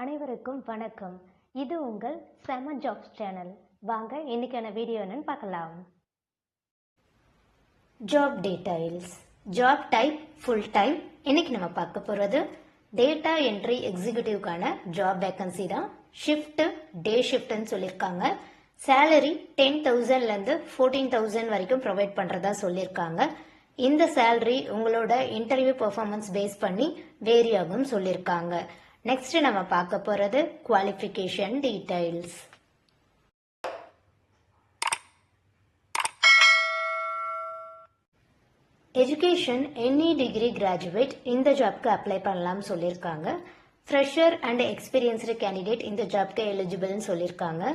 அனைவருக்கும் வணக்கம். இது உங்கள் செம ஜாப்ஸ் சேனல். வாங்க இன்னைக்கான வீடியோ என்னன்னு பார்க்கலாம். Job details. Job type full time. இன்னைக்கு நம்ம பார்க்க போறது டேட்டா என்ட்ரி எக்ஸிக்யூட்டிவ்கான ஜாப் வேகன்சி தான். ஷிஃப்ட் டே ஷிஃப்ட்னு சொல்லியிருக்காங்க. சேலரி 10,000லேருந்து 14,000 வரைக்கும் ப்ரொவைட் பண்ணுறதா சொல்லியிருக்காங்க. இந்த சேலரி உங்களோட இன்டர்வியூ பெர்ஃபார்மன்ஸ் பேஸ் பண்ணி வேரி ஆகும் சொல்லியிருக்காங்க. நெக்ஸ்ட் நம்ம பார்க்க போறது qualification details. Education any degree graduate இந்த ஜாப்க்கு அப்ளை பண்ணலாம் சொல்லியிருக்காங்க. ஃப்ரெஷர் அண்ட் எக்ஸ்பீரியன்ஸ்டு கேண்டிடேட் இந்த ஜாப்க்கு எலிஜிபிள்னு சொல்லியிருக்காங்க.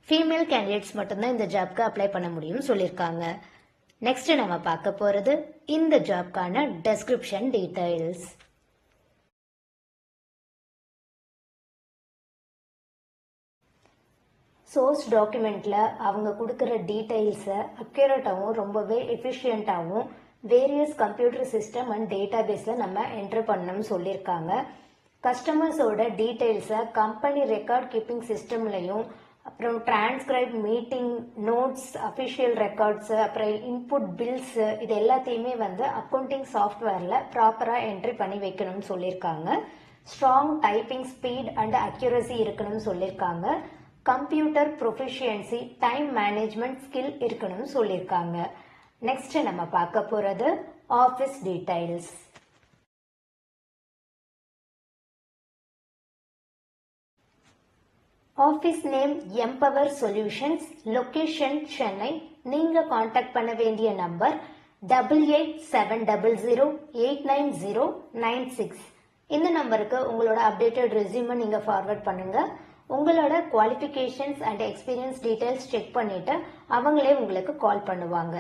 ஃபீமேல் கேண்டிடேட்ஸ் மட்டும்தான் இந்த ஜாப்க்கு அப்ளை பண்ண முடியும் சொல்லியிருக்காங்க. நெக்ஸ்ட் நம்ம பார்க்க போறது இந்த ஜாப்க்கான டெஸ்கிரிப்ஷன் டீடைல்ஸ். சோர்ஸ் டாக்குமெண்ட்ல அவங்க கொடுக்குற டீடைல்ஸை அக்யூரேட்டாகவும் ரொம்பவே எஃபிஷியண்டாகவும் various computer system and data பேஸில் நம்ம என்ட்ரு பண்ணணும்னு சொல்லியிருக்காங்க. கஸ்டமர்ஸோட டீடைல்ஸை கம்பெனி ரெக்கார்ட் கீப்பிங் சிஸ்டம்லையும் அப்புறம் transcribe meeting notes official records அப்புறம் இன்புட் பில்ஸு இது எல்லாத்தையுமே அக்கௌண்டிங் சாஃப்ட்வேரில் ப்ராப்பராக என்ட்ரி பண்ணி வைக்கணும்னு சொல்லியிருக்காங்க. Strong typing speed and accuracy இருக்கணும்னு சொல்லியிருக்காங்க. Computer proficiency time management skill இருக்கணும்னு சொல்லியிருக்காங்க. நெக்ஸ்ட் நம்ம பார்க்க போறது office details. Office name empower solutions, location Chennai. நீங்க காண்டாக்ட் பண்ண வேண்டிய நம்பர் 8870089096. இந்த நம்பருக்கு உங்களோட அப்டேட்டட் ரெஸ்யூமை நீங்க ஃபார்வர்ட் பண்ணுங்க. உங்களோட qualifications and experience details check பண்ணிட்டு அவங்களே உங்களுக்கு கால் பண்ணுவாங்க.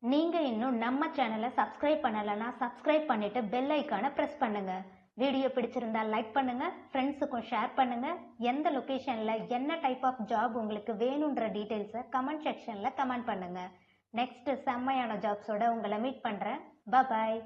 நீங்க இன்னும் நம்ம சேனலை சப்ஸ்கிரைப் பண்ணலன்னா சப்ஸ்கிரைப் பண்ணிட்டு பெல் ஐக்கானை பிரஸ் பண்ணுங்க. வீடியோ பிடிச்சிருந்தா லைக் பண்ணுங்க, ஃப்ரெண்ட்ஸுக்கும் ஷேர் பண்ணுங்க. எந்த லொகேஷன்ல என்ன டைப் ஆஃப் ஜாப் உங்களுக்கு வேணும்ன்ற டீடைல்ஸை கமெண்ட் செக்ஷன்ல கமெண்ட் பண்ணுங்க. நெக்ஸ்ட் செம்மையான ஜாப்ஸோட உங்களை மீட் பண்றேன். பாய்.